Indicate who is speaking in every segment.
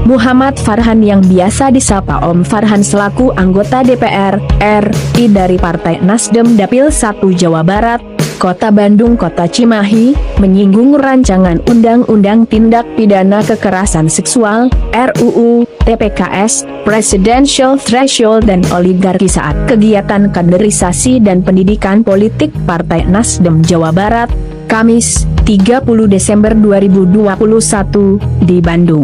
Speaker 1: Muhammad Farhan yang biasa disapa Om Farhan selaku anggota DPR RI dari Partai Nasdem Dapil 1 Jawa Barat, Kota Bandung Kota Cimahi, menyinggung rancangan Undang-Undang Tindak Pidana Kekerasan Seksual RUU TPKS, Presidential Threshold dan oligarki saat kegiatan kaderisasi dan pendidikan politik Partai Nasdem Jawa Barat, Kamis, 30 Desember 2021, di Bandung.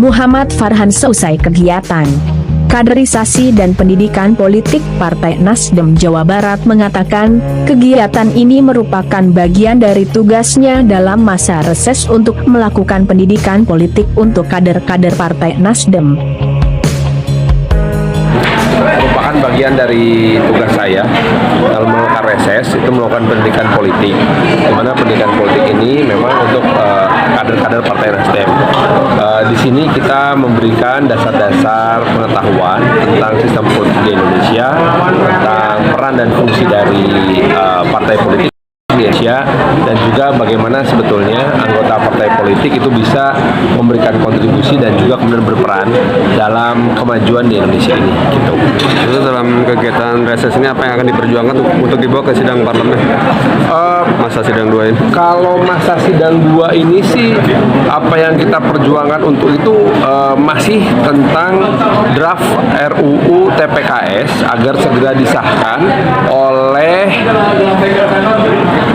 Speaker 1: Muhammad Farhan seusai kegiatan kaderisasi dan pendidikan politik Partai Nasdem Jawa Barat mengatakan, kegiatan ini merupakan bagian dari tugasnya dalam masa reses untuk melakukan pendidikan politik untuk kader-kader Partai Nasdem.
Speaker 2: Merupakan bagian dari tugas saya dalam melakukan reses, itu melakukan pendidikan politik, di mana pendidikan politik ini memang untuk kader-kader Partai Nasdem. Di sini kita memberikan dasar-dasar pengetahuan tentang sistem politik di Indonesia, tentang peran dan fungsi dari partai politik di Indonesia, dan juga bagaimana sebetulnya anggota partai politik itu bisa memberikan kontribusi dan juga kemudian berperan dalam kemajuan di Indonesia ini. Gitu.
Speaker 3: Itu dalam kegiatan reses ini apa yang akan diperjuangkan untuk dibawa ke sidang parlemen? Masa sidang 2 ini?
Speaker 2: Kalau masa sidang 2 ini sih apa yang kita perjuangkan untuk itu masih tentang draft RUU TPKS agar segera disahkan oleh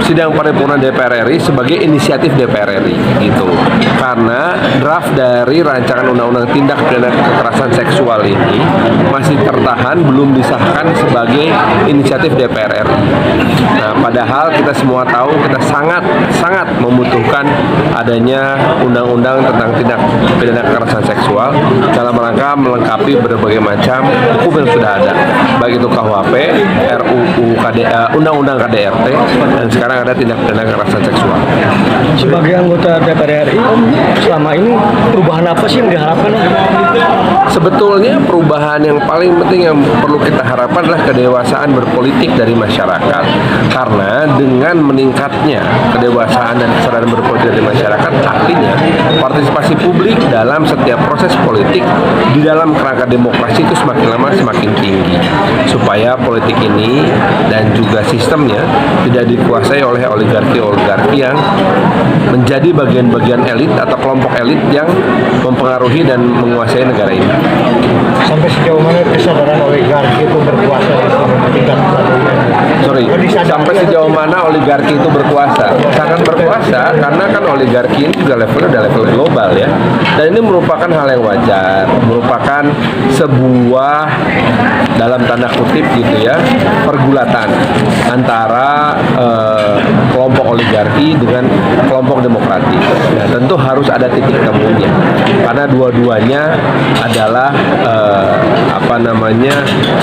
Speaker 2: sidang paripurna DPR RI sebagai inisiatif DPR RI gitu. Karena draft dari rancangan undang-undang tindak pidana kekerasan seksual ini masih tertahan belum disahkan sebagai inisiatif DPR RI. Nah, padahal kita semua tahu kita sangat membutuhkan adanya undang-undang tentang tindak pidana kekerasan seksual dalam rangka melengkapi berbagai macam hukum yang sudah ada, baik itu KUHP, RUU Undang-Undang KDRT, dan sekarang ada tindak pidana kekerasan seksual.
Speaker 4: Sebagai anggota DPR RI, selama ini perubahan apa sih yang diharapkan?
Speaker 2: Sebetulnya perubahan yang paling penting yang perlu kita harapkan adalah kedewasaan berpolitik dari masyarakat. Karena dengan meningkatnya kedewasaan dan kesadaran berpolitik dari masyarakat, artinya partisipasi publik dalam setiap proses politik di dalam kerangka demokrasi itu semakin lama semakin tinggi. Supaya politik ini dan juga sistemnya tidak dikuasai oleh oligarki-oligarki yang menjadi bagian-bagian elit atau kelompok elit yang mempengaruhi dan menguasai negara ini.
Speaker 4: Sampai sejauh mana kesadaran oligarki itu berkuasa di tingkat
Speaker 2: sampai sejauh mana oligarki itu berkuasa? Sangat berkuasa, karena kan oligarki ini juga levelnya udah level global ya. Dan ini merupakan hal yang wajar, merupakan sebuah dalam tanda kutip gitu ya, pergulatan antara kelompok oligarki dengan kelompok demokratis. Nah, tentu harus ada titik temunya, karena dua-duanya adalah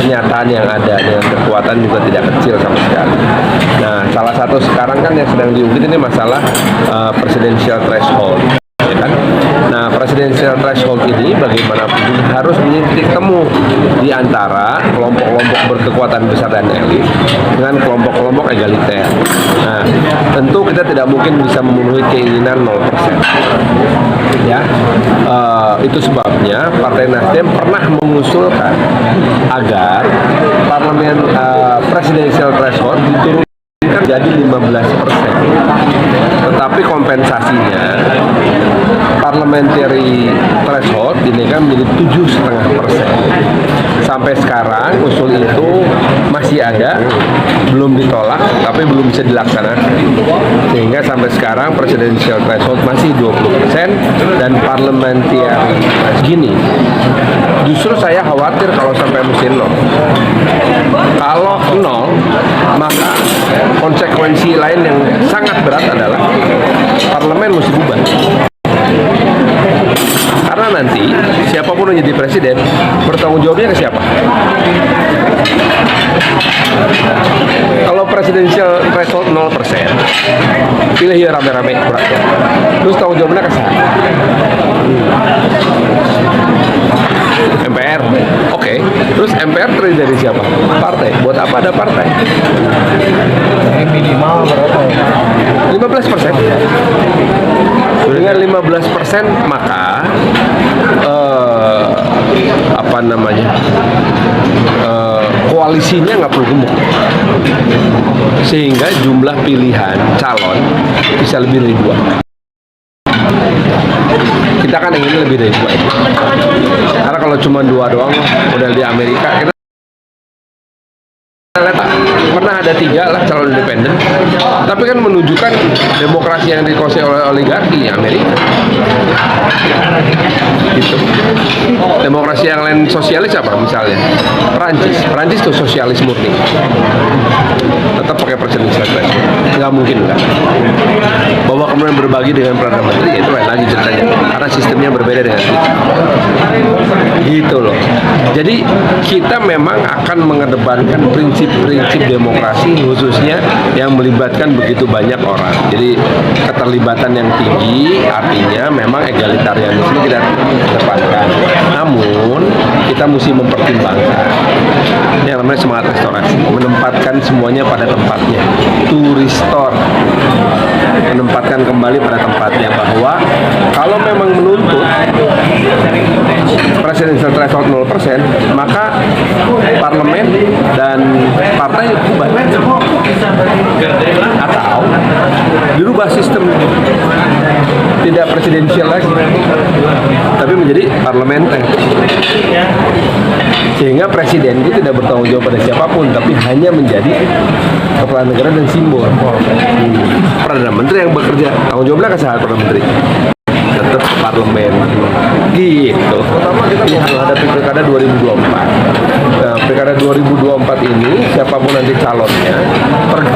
Speaker 2: kenyataan yang ada dengan kekuatan juga tidak kecil sama sekali. Nah, salah satu sekarang kan yang sedang diungkit ini masalah presidential threshold, ya kan? Nah, presidential threshold ini bagaimanapun harus menjadi titik temu di antara kelompok-kelompok berkekuatan besar dan elit dengan kelompok-kelompok egaliter. Nah, tentu kita tidak mungkin bisa memenuhi keinginan 0%. Ya, itu sebabnya Partai Nasdem pernah mengusulkan agar parlemen presidential threshold diturunkan jadi 15%. Tetapi kompensasinya parliamentary threshold dinaikkan menjadi 7,5%. Sampai sekarang usul itu masih ada, belum ditolak, tapi belum bisa dilaksanakan. Sehingga sampai sekarang presidential threshold masih 20% dan parliamentary gini. Justru saya khawatir kalau sampai mesti 0. Kalau 0, maka konsekuensi lain yang sangat berat adalah parlemen mesti bubar. Karena nanti siapapun yang jadi presiden bertanggung jawabnya ke siapa? Kalau presidential threshold 0%, pilih ya rame-rame kurang. Terus tanggung jawabnya ke siapa? MPR. Oke. Terus MPR terdiri dari siapa? Partai. Buat apa ada partai?
Speaker 4: Minimal berapa?
Speaker 2: 15%. Dengan 15% maka koalisinya nggak perlu gemuk, sehingga jumlah pilihan calon bisa lebih dari 2. Kita kan ingin lebih dari 2 itu. Karena kalau cuma 2 doang, model di Amerika, kita lihat pernah ada 3 lah calon independen, tapi kan menunjukkan demokrasi yang dikuasai oleh oligarki Amerika. Gitu. Demokrasi yang lain sosialis apa misalnya? Perancis tuh sosialis murni, tetap pakai presidential threshold, nggak mungkin kan? Bahwa kemudian berbagi dengan perdana menteri itu lain lagi ceritanya, karena sistemnya berbeda dengan kita. Gitu loh. Jadi kita memang akan mengedepankan prinsip-prinsip demokrasi, khususnya yang melibatkan begitu banyak orang. Jadi keterlibatan yang tinggi artinya memang egalitarianisme kita kedepankan. Namun kita mesti mempertimbangkan yang namanya semangat restorasi, menempatkan semuanya pada tempatnya, to restore, menempatkan kembali pada tempatnya, bahwa kalau memang menuntut presidential threshold 0%, maka parlemen dan partai bubar, atau dirubah sistem, tidak presidensial lagi, tapi menjadi parlementer, sehingga presiden itu tidak bertanggung jawab pada siapapun, tapi hanya menjadi kepala negara dan simbol. Perdana Menteri yang bekerja, tanggung jawabnya ke saat Perdana Menteri, tetap parlemen, gitu. Pertama kita menghadapi pilkada 2024. Nah, pilkada 2024 ini siapapun nanti calonnya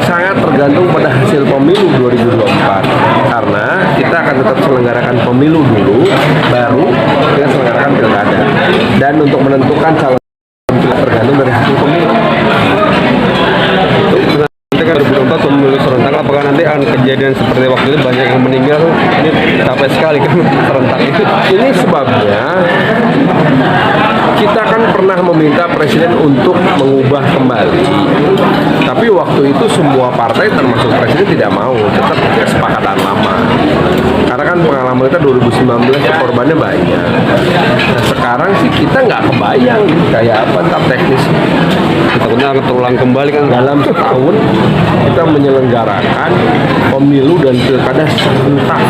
Speaker 2: sangat tergantung pada hasil pemilu 2024, karena kita akan tetap selenggarakan pemilu dulu, baru kita selenggarakan pilkada. Dan untuk menentukan calon tergantung dari hasil pemilu.
Speaker 3: Nanti kan 2024 pemilu serentak, apakah nanti akan kejadian seperti waktu itu banyak yang meninggal? Ini capek sekali kan serentak itu.
Speaker 2: Ini sebabnya kita kan pernah meminta presiden untuk mengubah kembali, tapi waktu itu semua partai termasuk presiden tidak mau, tetap kesepakatan lama. Karena kan pengalaman kita 2019 korbannya banyak. Nah, sekarang sih kita nggak kebayang kayak apa tahap teknis.
Speaker 3: Takutnya akan terulang kembali kan.
Speaker 2: Dalam setahun kita menyelenggarakan pemilu dan pilkada serentak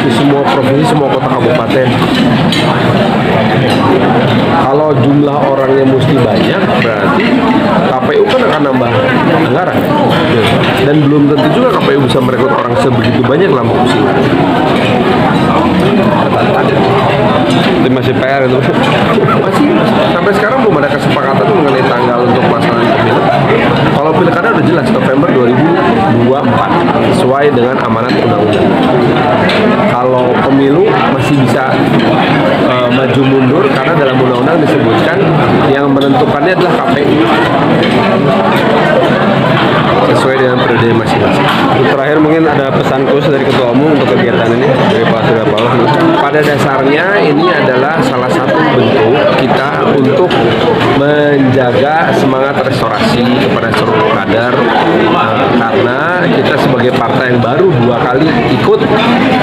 Speaker 2: di semua provinsi, semua kota kabupaten. Kalau jumlah orangnya mesti banyak, berarti KPU kan akan nambah anggaran. Dan belum tentu juga KPU bisa merekrut orang sebegitu banyak dalam kursi.
Speaker 3: Itu masih PR itu.
Speaker 2: Masih sampai sekarang belum ada kesepakatan mengenai tanggal untuk pelaksanaan pemilu. Kalau pilkada udah jelas November 2024 sesuai dengan amanat undang-undang. Kalau pemilu masih bisa maju mundur karena dalam undang-undang disebutkan yang menentukannya adalah KPU sesuai dengan periode masing-masing.
Speaker 3: Terakhir mungkin ada pesan khusus dari Ketua Umum untuk kegiatan ini dari Pak Surya Paloh.
Speaker 2: Pada dasarnya ini adalah salah satu bentuk kita untuk menjaga semangat restorasi kepada seluruh kader, karena kita sebagai partai yang baru 2 kali ikut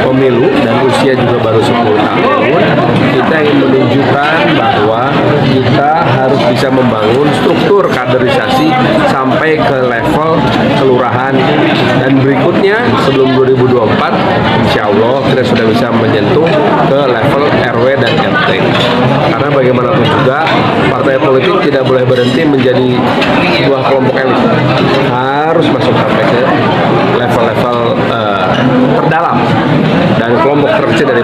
Speaker 2: pemilu dan usia juga baru 10 tahun, kita ingin menunjukkan bahwa kita harus bisa membangun struktur kaderisasi sampai ke level kelurahan, dan berikutnya sebelum 2024 insya Allah kita sudah bisa menyentuh ke level RW dan RT. Karena bagaimanapun juga partai politik tidak boleh berhenti menjadi sebuah kelompok elit, harus masuk sampai ke level-level terdalam dan kelompok terkecil dari